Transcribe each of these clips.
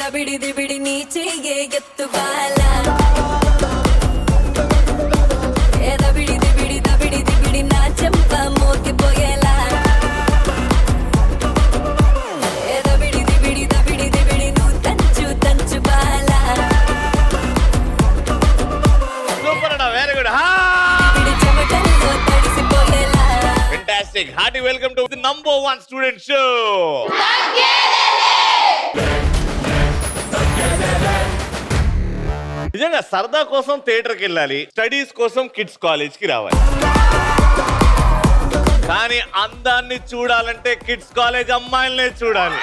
దబిడి దిబిడి నీ చెయ్యే ఎత్తుబాల దబిడి దిబిడి దబిడి దిబిడి నా చెంప మోగిపోయేలా దబిడి దిబిడి దబిడి దిబిడి నువ్వు తంచు తంచు బాల సూపర్ అన్న వెరీ గుడ్ చెమటల్లో తడిసిపోయేలా. Fantastic. Hearty welcome to the #1 student show. నిజంగా సరదా కోసం థియేటర్కి వెళ్ళాలి, స్టడీస్ కోసం కిడ్స్ కాలేజ్కి రావాలి. కానీ అందాన్ని చూడాలంటే కిడ్స్ కాలేజ్ అమ్మాయిలనే చూడాలి.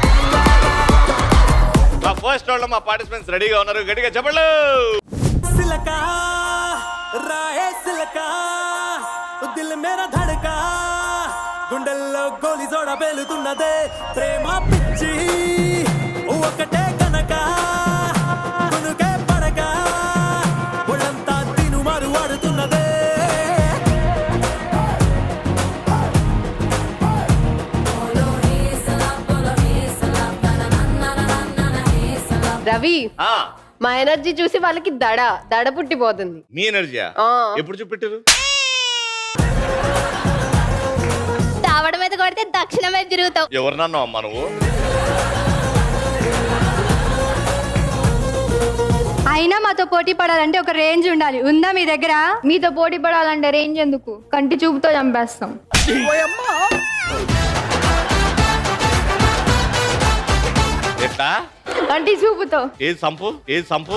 మా ఫస్ట్ రౌండ్ లో మా పార్టిసిపెంట్స్ రెడీగా ఉన్నారు, గట్టిగా చెప్పండి. సిలకా రాయే సిలకా దిల్ మేరా ధడకా గుండెల్లో గోలి జోడ పేలుతున్నదే ప్రేమ పిచ్చి ఒకటే కనక కొనుకే పడక ఒళ్ళంతా తిను మారు వాడుతున్నదే. రవి, ఆ, మా ఎనర్జీ చూసి వాళ్ళకి దడ పుట్టిపోతుంది. మీ ఎనర్జీయా ఆ. ఎప్పుడు చూపెట్టారు? తావడ మీద కొడితే దక్షిణ మీద తిరుగుతావు. ఎవరినన్నా అమ్మా నువ్వు? అయినా మాతో పోటీ పడాలంటే ఒక రేంజ్ ఉండాలి. ఉందా మీ దగ్గర? మీతో పోటీ పడాలంటే రేంజ్ ఎందుకు? కంటి చూపుతో చంపేస్తాం. ఎట్లా? కంటి చూపుతో. ఏది సంపు, ఏది సంపు?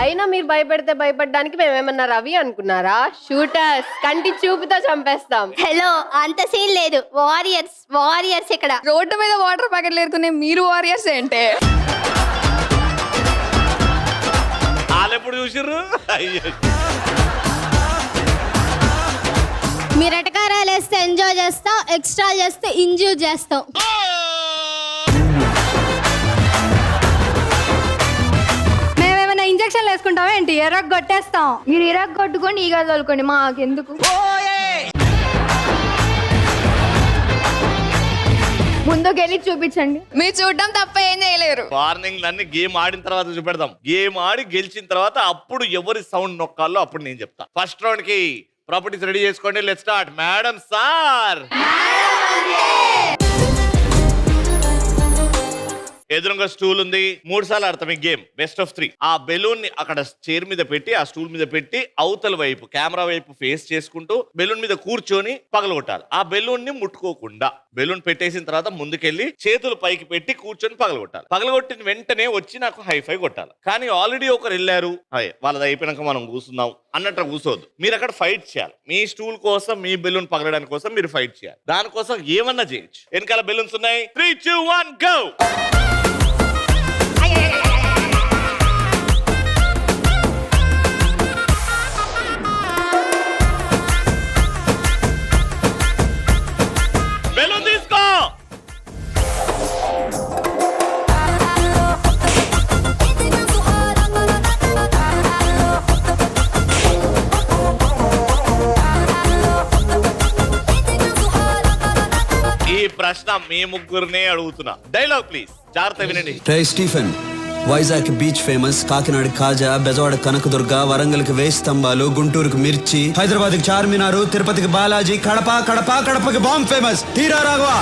అయినా మీరు భయపెడితే భయపడడానికి మేమేమన్నా రవి అనుకున్నారా? షూటర్స్, కంటి చూపుతో చంపేస్తాం. హలో, అంత సీన్ లేదు. వారియర్స్ ఇక్కడ. రోడ్డు మీద వాటర్ ప్యాకెట్లు ఏరుకునే మీరు వారియర్స్ ఏంటే? వాళ్ళు ఎప్పుడు చూసిర్రు? అయ్యో, మీరు ఎటకారాలు వేస్తే ఎంజాయ్ చేస్తాం, ఎక్స్ట్రా చేస్తే ఇంజూర్ చేస్తాం. మేమేమైనా ఇంజక్షన్లు వేసుకుంటామా ఏంటి? ఎర్రగ కొట్టేస్తాం. మీరు ఇరగ కొట్టుకొని ఈగ తోలుకోండి, మాకెందుకు? ముందుకెళ్ళి చూపించండి. మీరు చూడడం తప్ప ఏం చేయలేరు. వార్నింగ్ అన్ని గేమ్ ఆడిన తర్వాత చూపెడదాం. గేమ్ ఆడి గెలిచిన తర్వాత అప్పుడు ఎవరి సౌండ్ నొక్కాలో అప్పుడు నేను చెప్తా. ఫస్ట్ రౌండ్ కి ప్రాపర్టీస్ రెడీ చేసుకోండి. Let's start. మేడం సార్, ఎదురుగా స్టూల్ ఉంది. 3 సార్లు ఆడతాం ఈ గేమ్, బెస్ట్ ఆఫ్ 3. ఆ బెలూన్ ని అక్కడ చైర్ మీద పెట్టి, ఆ స్టూల్ మీద పెట్టి, అవతల వైపు కెమెరా వైపు ఫేస్ చేసుకుంటూ బెలూన్ మీద కూర్చొని పగలగొట్టాలి. ఆ బెలూన్ ని ముట్టుకోకుండా బెలూన్ పెట్టేసిన తర్వాత ముందుకెళ్ళి చేతులు పైకి పెట్టి కూర్చొని పగలగొట్టాలి. పగలగొట్టిన వెంటనే వచ్చి నాకు హైఫై కొట్టాలి. కానీ ఆల్రెడీ ఒకరు వెళ్ళారు, వాళ్ళది అయిపోయినాక మనం కూర్చుందాం అన్నట్టు కూర్చోవద్దు. మీరు అక్కడ ఫైట్ చేయాలి. మీ స్టూల్ కోసం, మీ బెలూన్ పగలడానికి కోసం మీరు ఫైట్ చేయాలి. దానికోసం ఏమన్నా చేయొచ్చు. వెనకాల బెలూన్స్ ఉన్నాయి. 3, 2, 1 గో. బెలూన్ తీసుకో. ఈ ప్రశ్న మీ ముగ్గురినే అడుగుతున్నా. డైలాగ్ ప్లీజ్, జాగ్రత్త వినండి. రే Stephen, Vizag beach famous, Kakinada kaja, Bezawada Kanakadurga, వరంగల్కి వేయి స్తంభాలు, గుంటూరుకి మిర్చి, హైదరాబాద్కి చార్మినారు, తిరుపతికి బాలాజీ, కడపకి బాంబ్ ఫేమస్. తీరా రాఘవా.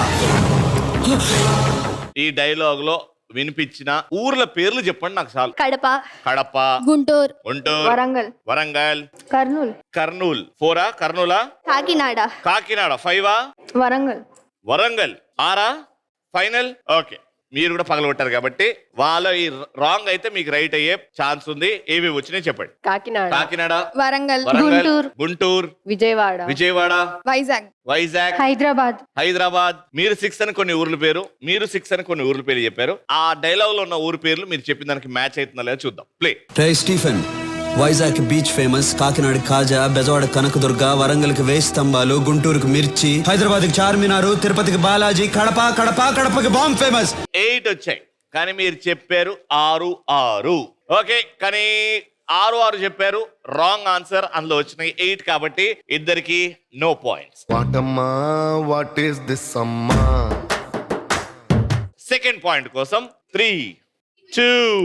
ఈ డైలాగ్ లో వినిపించిన ఊర్ల పేర్లు చెప్పండి నాకు చాలు. కడప, గుంటూరు, వరంగల్, వరంగల్, కర్నూలు, 4 కర్నూలా, కాకినాడ, 5 వరంగల్, 6 ఫైనల్. ఓకే, మీరు కూడా పగలగొట్టారు కాబట్టి వాళ్ళ ఈ రాంగ్ అయితే మీకు రైట్ అయ్యే ఛాన్స్ ఉంది. ఏవి వచ్చినాయి చెప్పండి. కాకినాడ, వరంగల్, గుంటూరు, విజయవాడ, వైజాగ్, హైదరాబాద్. మీరు 6 అని కొన్ని ఊర్ల పేరు, మీరు 6 అని కొన్ని ఊర్ల పేరు చెప్పారు. ఆ డైలాగ్ లో ఉన్న ఊరి పేర్లు మీరు చెప్పిన దానికి మ్యాచ్ అవుతుందా లేదా చూద్దాం. ప్లే. రే Stephen, Vizag beach famous, Kakinada kaja, Bezawada Kanakadurga, వరంగల్కి వేయి స్తంభాలు, గుంటూరుకి మిర్చి, హైదరాబాద్కి చార్మినారు, తిరుపతికి బాలాజీ, కడపకి బాంబ్ ఫేమస్. 8 వచ్చాయి కానీ మీరు చెప్పారు 6. ఓకే, కానీ 6 చెప్పారు. Wrong answer. అందులో వచ్చినాయి 8 కాబట్టి ఇద్దరికి నో పాయింట్స్. వాటమ్మా వాట్ ఈస్ దిస్ అమ్మా సెకండ్ పాయింట్ కోసం 3, 2,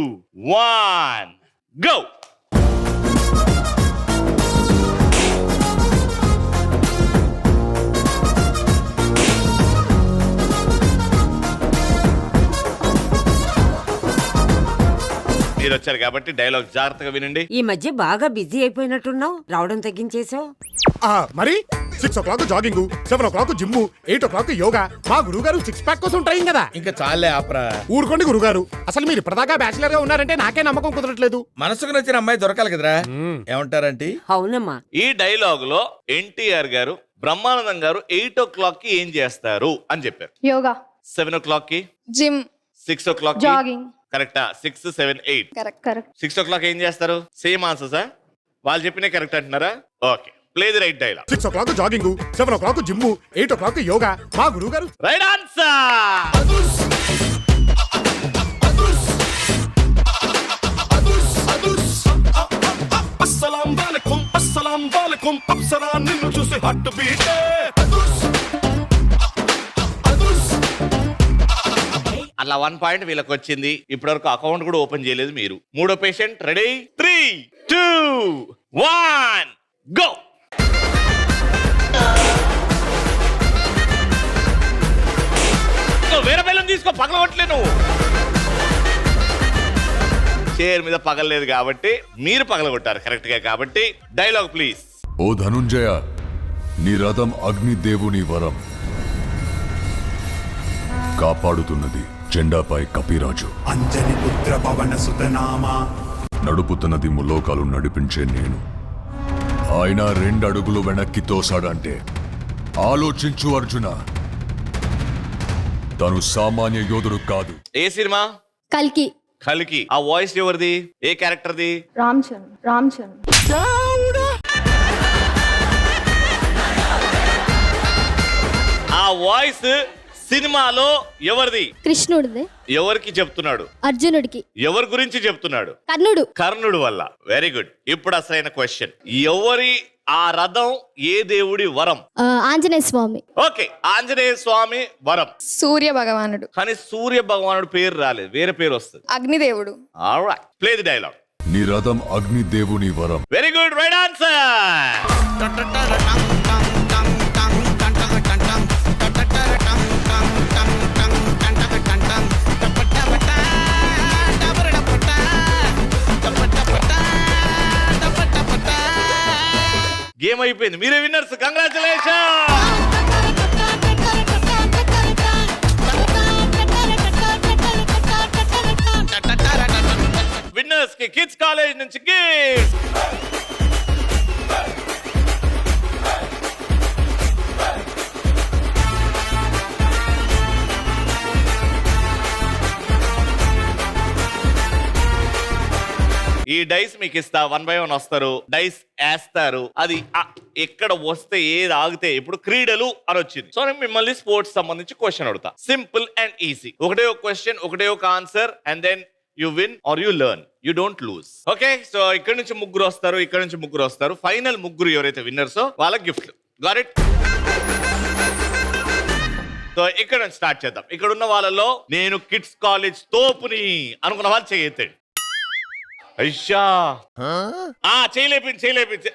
1 గో. మీరు వచ్చారు కాబట్టి డైలాగ్ జాగ్రత్తగా వినండి. ఈ మధ్య బాగా బిజీ అయిపోయినట్టున్నావు, రావడం తగ్గించేసావు. మరి 6 o'clock jogging, 7 o'clock gym, 8 o'clock yoga. మా గురువు గారు 6 pack కోసం ట్రైన్ కదా. ఇంకా చాలే ఆపరా. ఊరుకోండి గురుగారు, అసలు మీరు ఇప్పటిదాకా బ్యాచిలర్ గా ఉన్నారంటే నాకే నమ్మకం కుదరట్లేదు. మనసుకు నచ్చిన అమ్మాయి దొరకాలి కదరా. ఏమంటారంటే అవునమ్మా. ఈ డైలాగ్ లో ఎన్టీఆర్ గారు బ్రహ్మానందం గారు 8 o'clock కి ఏం చేస్తారు అని చెప్పారు. యోగా, 7 o'clock కి, జిమ్, 6 o'clock జాగింగ్. కరెక్టా? 6, 7, 8. కరెక్ట్. 6 o'clock ఏం చేస్తారు? Same answer sir. వాళ్ళు చెప్పినే కరెక్ట్ అంటున్నారా? Okay, play the right dialogue. 6 o'clock jogging, 7 o'clock gym, 8 o'clock yoga. మా గురువు గారు రైట్ ఆన్సర్. అస్సలాం వాలేకుం అప్సరా నిన్ను చూసి హట్ బీటే. అలా 1 పాయింట్ వీళ్ళకి వచ్చింది. ఇప్పటివరకు అకౌంట్ కూడా ఓపెన్ చేయలేదు మీరు. మూడో పేషెంట్ రెడీ? 3, 2, 1 గో. వేరే బెల్లం తీసుకో, పగలగొట్టలే నువ్వు. చైర్ మీద పగలలేదు కాబట్టి మీరు పగలగొట్టారు కరెక్ట్ గా. కాబట్టి డైలాగ్ ప్లీజ్. ఓ ధనుంజయ, నీ రథం అగ్నిదేవుని వరం, కాపాడుతున్నది జెండాపై కపిరాజు. అంజని పుత్ర పవన సుతనామా, నడుపుతున్నది ములోకాలు నడిపించే నేను. ఆయన 2 అడుగులు వెనక్కి తోసాడంటే ఆలోచించు అర్జున, తను సామాన్య యోధుడు కాదు. ఏ సినిమా? కల్కి. కలికి. ఆ వాయిస్ ఎవరిది? ఏ క్యారెక్టర్ది? రామ్ చరణ్. ఆ వాయిస్ సినిమాలో ఎవరిది? కృష్ణుడిది. ఎవరికి చెప్తున్నాడు? అర్జునుడికి. ఎవరి గురించి చెప్తున్నాడు? కర్ణుడు. కర్ణుడు వల్ల. Very good. ఇప్పుడు అసలైన క్వశ్చన్, ఎవరి ఆ రథం ఏ దేవుడి వరం? ఆంజనేయ స్వామి. ఓకే, ఆంజనేయ స్వామి వరం. సూర్య భగవానుడు. కానీ సూర్య భగవానుడు పేరు రాలేదు, వేరే పేరు వస్తుంది. అగ్నిదేవుడు. Alright, play the dialogue. నీ రథం అగ్నిదేవుని వరం. Very good, right answer. Game అయిపోయింది, మీరే విన్నర్స్. కంగ్రాచులేషన్. విన్నర్స్ కి కిడ్స్ కాలేజ్ నుంచి గిఫ్ట్. ఈ డైస్ మీకు ఇస్తా, 1 by 1 వస్తారు, డైస్ వేస్తారు. అది ఎక్కడ వస్తే ఏది ఆగితే, ఇప్పుడు క్రీడలు అని వచ్చింది, సో నేను మిమ్మల్ని స్పోర్ట్స్ సంబంధించి క్వశ్చన్ అడుగుతా. Simple and easy. ఒకటే ఒక క్వశ్చన్, ఒకటే ఒక answer, and then you win or you learn, you don't lose. Okay, so ఇక్కడ నుంచి ముగ్గురు వస్తారు, ఇక్కడ నుంచి ముగ్గురు వస్తారు. ఫైనల్ ముగ్గురు ఎవరైతే విన్నర్సో వాళ్ళకి గిఫ్ట్లు. Got it? సో ఇక్కడ నుంచి స్టార్ట్ చేద్దాం. ఇక్కడ ఉన్న వాళ్ళలో నేను కిడ్స్ కాలేజ్ తోపుని అనుకున్న వాళ్ళు చేయొద్దండి. అయ్యా, చేయలేపించి.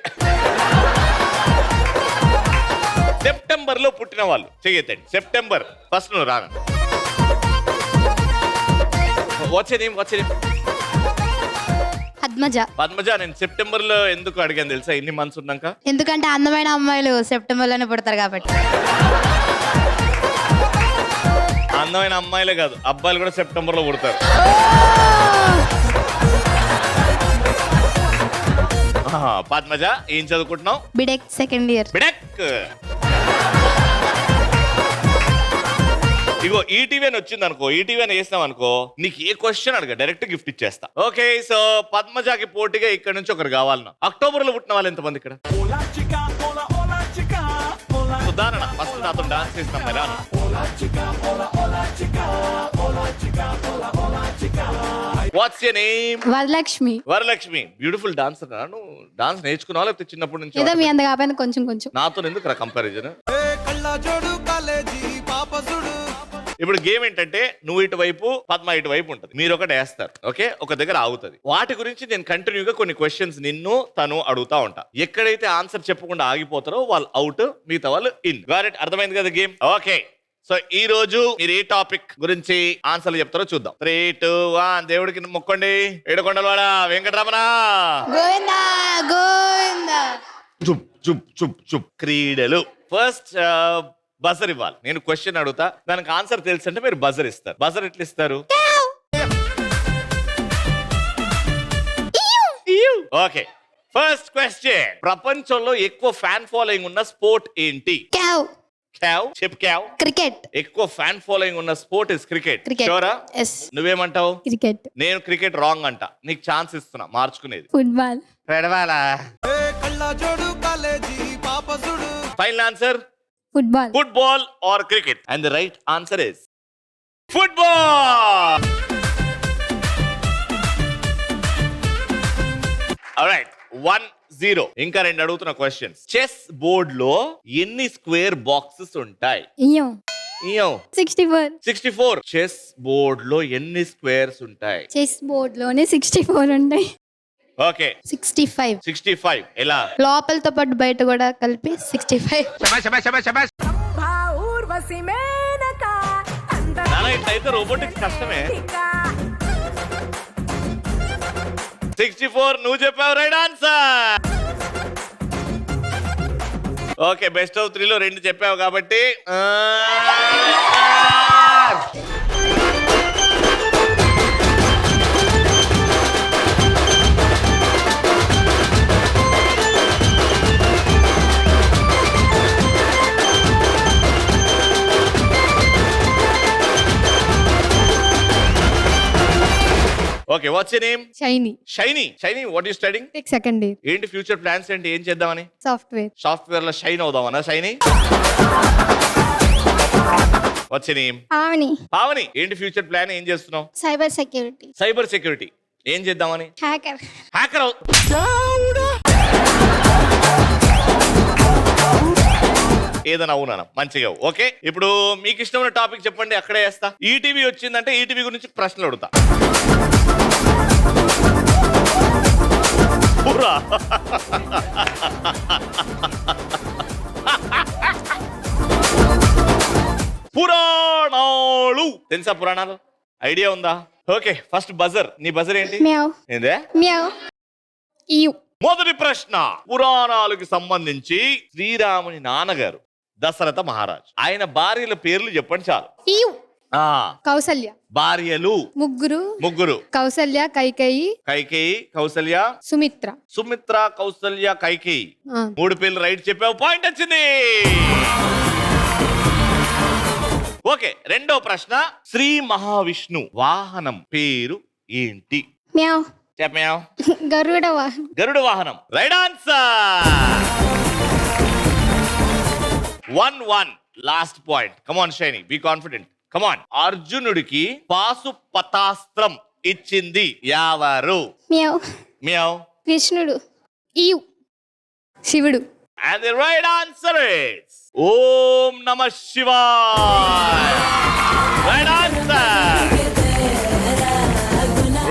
సెప్టెంబర్ లో పుట్టిన వాళ్ళు చెయ్యొద్దండి. సెప్టెంబర్ 1 నువ్వు రాను. వచ్చేది పద్మజ. నేను సెప్టెంబర్ లో ఎందుకు అడిగాను తెలుసా? ఎన్ని మంత్స్ ఉన్నాక? ఎందుకంటే అందమైన అమ్మాయిలు సెప్టెంబర్ లోనే పుడతారు కాబట్టి. అందమైన అమ్మాయిలే కాదు, అబ్బాయిలు కూడా సెప్టెంబర్ లో పుడతారు. పద్మజ, ఏం చదువుకుంటున్నావు? బిడెక్ సెకండ్ ఇయర్. బిడెక్. ఇగో ఈటీవీ అని వచ్చింది అనుకో, ఈటీవీ అని వేసినాం అనుకో, నీకు ఏ క్వశ్చన్ అడగ డైరెక్ట్ గిఫ్ట్ ఇచ్చేస్తా. ఓకే, సో పద్మజకి పోటీగా ఇక్కడ నుంచి ఒకరు కావాలన్నా. అక్టోబర్ లో పుట్టిన వాళ్ళు ఎంతమంది ఇక్కడ? ఉదాహరణ, ఫస్ట్ నాతో డాన్స్ చేస్తాం కదా. Watts your name? Varalakshmi. Varalakshmi, beautiful dancer. నువ్వు డాన్స్ నేర్చుకున్నావా లేకపోతే చిన్నప్పటి నుంచి? ఏదో మీ అంత కాకపోయినా కొంచెం. నాతో ఎందుకు రా కంపారిజన్? కళ్ళ జోడు కాలేజీ పాప చూడు, ఇప్పుడు గేమ్ ఏంటంటే నువ్వు ఇటువైపు పద్మ ఇటువైపు ఉంటుంది, మీరు ఒకటి వేస్తారు, ఓకే, ఒక దగ్గర ఆగుతుంది. వాటి గురించి నేను కంటిన్యూగా కొన్ని క్వశ్చన్స్ నిన్ను తను అడుగుతా ఉంటా. ఎక్కడైతే ఆన్సర్ చెప్పకుండా ఆగిపోతారో వాళ్ళు అవుట్, మిగతా వాళ్ళు ఇన్. గారెట్ అర్థమైంది కదా గేమ్? ఓకే, సో ఈ రోజు మీరు ఏ టాపిక్ గురించి ఆన్సర్లు చెప్తారో చూద్దాం. 3, 2, 1 దేవుడికి మొక్కండి. ఏడుకొండలవాడ వెంకటరమణ. గోవిందా గోవిందా. చుప్ చుప్ చుప్ చుప్. క్రీడలు. ఫస్ట్ బజర్ ఇవ్వాలి. నేను క్వశ్చన్ అడుగుతా, దానికి ఆన్సర్ తెలుసు అంటే మీరు బజర్ ఇస్తారు. బజర్ ఎట్లా ఇస్తారు? Okay, first question. ప్రపంచంలో ఎక్కువ ఫ్యాన్ ఫాలోయింగ్ ఉన్న స్పోర్ట్ ఏంటి? క్యావ్. క్యావ్ చెప్పు. క్యావ్ క్రికెట్. ఎక్కువ ఫ్యాన్ ఫాలోయింగ్ ఉన్న స్పోర్ట్ ఇస్ క్రికెట్. క్రికెట్. షూరా? yes. నువ్వేమంటావు? క్రికెట్. నేను క్రికెట్ రాంగ్ అంట. నీకు ఛాన్స్ ఇస్తున్నా మార్చుకునేది. ఫుట్బాల్. పెడవాలా? Final answer football. Football or cricket? And the right answer is football. Alright, 1-0. ఇంకా రెండు అడుగుతున్న క్వశ్చన్స్. చెస్ బోర్డ్ లో ఎన్ని స్క్వేర్ బాక్సెస్ ఉంటాయి? 64. 64. చెస్ బోర్డ్ లో ఎన్ని స్క్వేర్స్ ఉంటాయి? చెస్ బోర్డ్ లోనే 64 ఉంటాయి. ఓకే, 65. 65. ఎలా? లోపలతో పాటు బయట కూడా కలిపి 65. ఊర్వశి మేనక అందరి నాన్న ఇట్లయితే రోబోటిక్స్ కష్టమే. 64 నువ్వు చెప్పావు, right answer. Okay, best of 3లో 2 చెప్పావు కాబట్టి okay, what's your name? Shiny. Shiny, what you studying? Second year. ఏంటి ఫ్యూచర్ ప్లాన్స్ ఏంటి? ఏం చేద్దామని? సాఫ్ట్వేర్. సాఫ్ట్వేర్ లో షైన్ అవుదామనా? Shiny, what's your name? Pavani. ఏంటి ఫ్యూచర్ ప్లాన్? ఏం చేస్తున్నావు? Cyber security. Cyber security. ఏం చేద్దామని? హ్యాకర్. హ్యాకర్. ఏదైనా అవునా? మంచిగా. ఓకే, ఇప్పుడు మీకు ఇష్టమైన టాపిక్ చెప్పండి, అక్కడే వేస్తా. ఈటీవీ వచ్చిందంటే ఈటీవీ గురించి ప్రశ్నలు అడుగుతా. పురాణాలు తెలుసా? పురాణాలు ఐడియా ఉందా? Okay, first buzzer. నీ బజర్ ఏంటి? ఏందే? మొదటి ప్రశ్న. పురాణాలకు సంబంధించి శ్రీరాముని నాన్నగారు దశరథ మహారాజ్, ఆయన భార్యల పేర్లు చెప్పండి చాలు. కౌసల్య. భార్యలు ముగ్గురు. కౌసల్య, కైకేయి. కౌసల్య, సుమిత్ర, కౌసల్య, కైకేయి. 3 పేర్లు రైట్ చెప్పావు, పాయింట్ వచ్చింది. ఓకే, రెండో ప్రశ్న. శ్రీ మహావిష్ణు వాహనం పేరు ఏంటి? చెప్పావు. గరుడ వాహనం. Right answer. 1-1. Last point. Come on Shiny, be confident. Come on. అర్జునుడికి పాశుపతాస్త్రం ఇచ్చింది ఎవరు? కృష్ణుడు. శివుడు. And the right answer is Om Namah Shivaya. Right answer.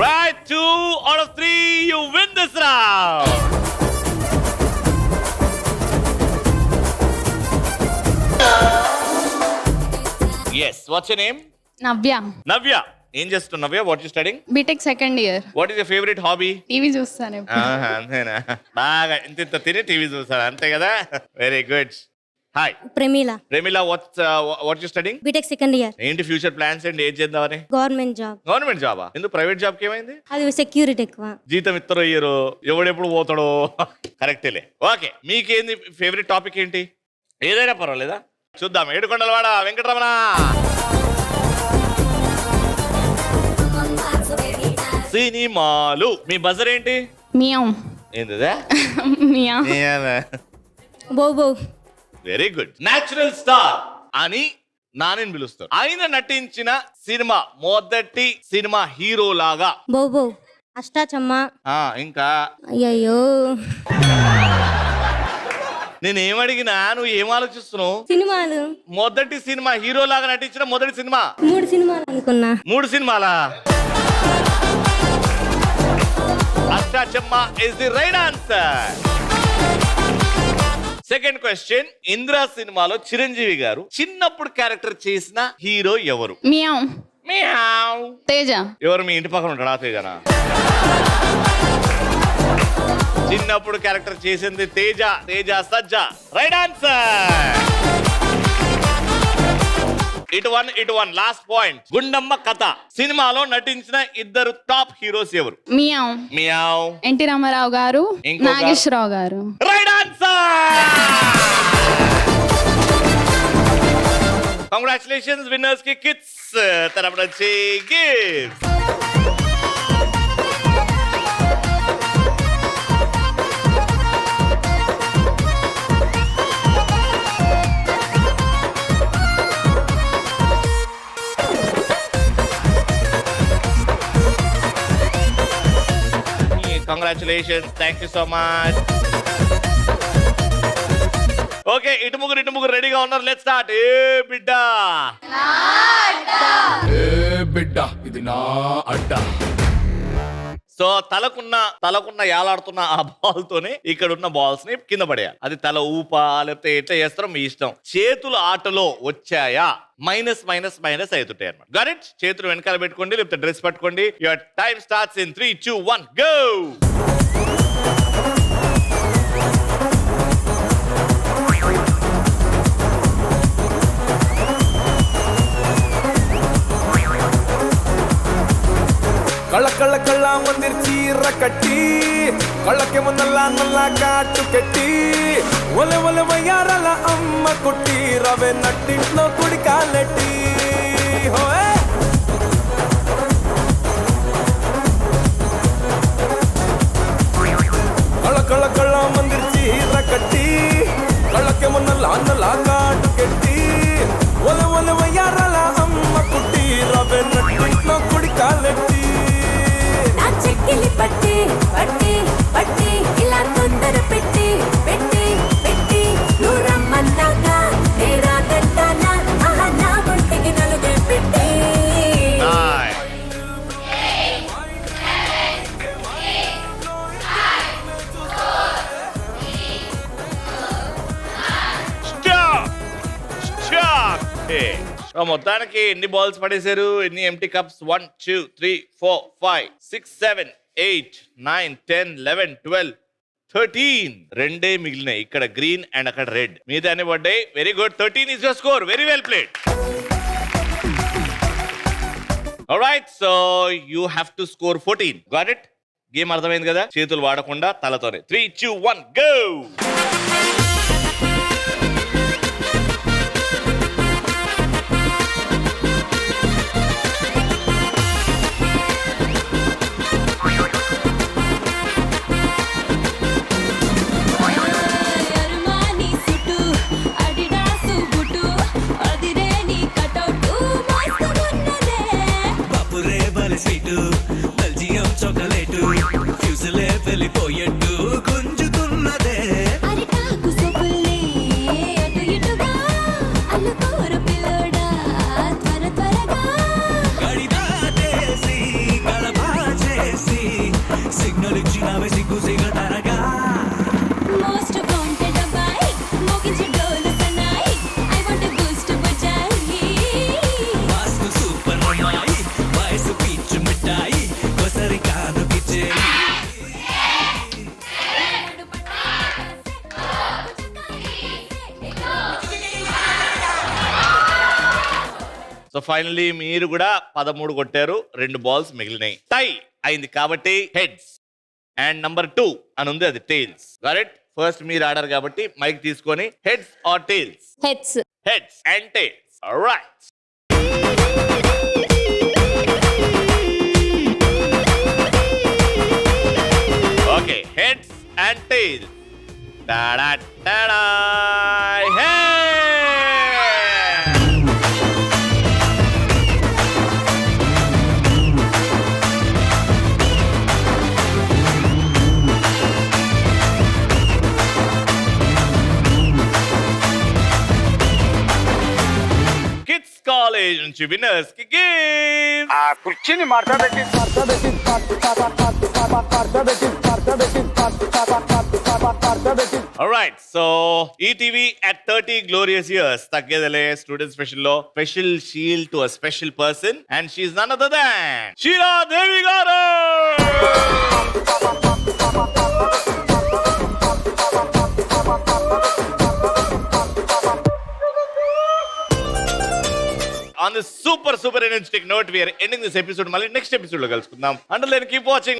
Right, 2 out of 3. You win this round. Yes. What's your name? Navya. ఏం చేస్తున్నావు Navya? What you studying? BTech second year. What is your favourite hobby? TV చూస్తాను. అంతేనా? బాగా ఇంత తిని TV చూస్తాడు అంతే కదా? Very good. Hi Premila, what you studying? BTech second year. ఏంటి ఫ్యూచర్ ప్లాన్స్ అండ్ ఏం చేద్దామని? గవర్నమెంట్ జాబా? ఎందుకు ప్రైవేట్ జాబ్ కి ఏమైంది? అది సెక్యూరిటీ ఎక్కువ. జీతం ఇస్తారో ఇయ్యరో, ఎవడెప్పుడు పోతాడో. కరెక్టేలే. ఓకే, మీకేంది ఫేవరెట్ టాపిక్ ఏంటి? ఏదైనా పర్వాలేదా? చూద్దాం. ఏడుకొండలవాడ వెంకటరమణ. సినిమాలు. మీ బజర్ ఏంటి? ఏంటిదా? Very good. నేచురల్ స్టార్ అని నాని పిలుస్తారు. ఆయన నటించిన సినిమా, మొదటి సినిమా హీరో లాగా? అష్టాచమ్మ. ఇంకా అయ్యో నేను ఏమడిగినా నువ్వు ఏం ఆలోచిస్తున్నావు? సినిమాలు మొదటి సినిమా హీరో లాగా నటించిన మొదటి సినిమా 3 సినిమాలు అనుకున్నా. 3 సినిమాలా? Ashta Chamma is the right answer. Second question, Indra సినిమాలో చిరంజీవి గారు చిన్నప్పుడు క్యారెక్టర్ చేసిన హీరో ఎవరు? మియావ్. మియావ్. తేజ. ఎవరు మీ ఇంటి పక్కన ఉంటాడా? తేజనా? చిన్నప్పుడు క్యారెక్టర్ చేసింది తేజ. Teja Sajja right answer. ఇటు one last point. Gundamma Katha సినిమాలో నటించిన ఇద్దరు టాప్ హీరోస్ ఎవరు? మియావ్. మియావ్. ఎన్టీ రామారావు గారు, ఇంకో garu? Nageswara Rao garu. Right answer. Congratulations winners కి కిడ్స్ తరపున వచ్చి gifts. Congratulations. Thank you so much. Okay, ఇటు ముగ్గురు రెడీగా ఉన్నారు. Let's start. ఏ బిడ్డా బిడ్డ ఇది నా అడ్డ. సో తలకున్న యాలాడుతున్న ఆ బాల్ తోనే ఇక్కడ ఉన్న బాల్స్ ని కింద పడేయాలి. అది తల ఊపా లేకపోతే ఎట్లా చేస్తారో మీ ఇష్టం. చేతులు ఆటలో వచ్చాయా మైనస్ అవుతుంటాయి అన్నమాట. Got it? చేతులు వెనకాల పెట్టుకోండి లేకపోతే డ్రెస్ పట్టుకోండి. Your time starts in 3, 2, 1 go. కళ్ళ మందిర్ చీర కట్టి కళ్ళకి ముందల్లా నల్ల కాటు కట్టి ఒల వయ్యారల అమ్మ కుట్టి రవే నట్టింట్లో కుడి కాలెట్టి హోయ్. కళ్ళ మందిర్ చీర కట్టి కళ్ళకి ముందల్లా నల్ల కాటు కట్టి ఒల వయ్యారల అమ్మ కుట్టి రవే నట్టింట్లో కుడి కాలెట్టి చెక్కిలి పట్టి పట్టి పట్టి ఇలా తొందర పెట్టి పెట్టి పెట్టి దూరమ్మన్నాక నేరా తంటానా ఆహా నా ఒంటికి నలుగే పెట్టి. మొత్తానికి ఎన్ని బాల్స్ పడేశారు? ఎన్ని ఎంటీ కప్స్? 1, 2, 3, 4, 5, 6, 7, 8, 9, 10, 11, 12, 13. రెండే మిగిలినాయి. ఇక్కడ గ్రీన్ అండ్ అక్కడ రెడ్. మీద అన్ని పడ్డాయి. Very good. 13 is your score. Very well played. Alright, so you have to score 14. Got it? Game అర్థమైంది కదా? చేతులు వాడకుండా తలతోనే. 3, 2, 1 go. వెళ్ళిపోయేట్టు గుంజుతున్నదే అరిటాకు సొబుల్ని అటు ఇటుగా అల్లుకోర పిల్లోడా త్వర త్వరగా గడిదాటేసి గడపా చేసి సిగ్నల్ ఇచ్చినవే సిగ్గు సిగటరగా మోస్ట్ వాంటెడ్ అబ్బాయి మోగించే డోలు సన్నాయి ఐ వాంట్ బూస్ట్ బజాయి వాస్తు సూపర్ అమ్మాయి వయసు పీచు మిఠాయి కొసరి కానుకిచ్చే. సో ఫైనల్లీ మీరు కూడా 13 కొట్టారు. 2 బాల్స్ మిగిలినాయి. టై అయింది కాబట్టి హెడ్స్ అండ్ నంబర్ 2 అని ఉంది, అది టైల్స్. కరెక్ట్? ఫస్ట్ మీరు ఆడారు కాబట్టి మైక్ తీసుకొని heads or tails? Heads. Heads and tails. Right. Okay, heads and tails. Tada tada. Hey! College నుంచి విన్నర్స్ కి గిఫ్ట్. ఆ కుర్చీని మార్చబెట్టి Alright, so ETV at 30 glorious years. తగ్గేదలే స్టూడెంట్ స్పెషల్ లో special shield to a special person and she is none other than Sheela Devi garu. On this super energetic note, we are ending this episode. మళ్ళీ next episode లో కలుసుకుందాం. Until then, keep watching.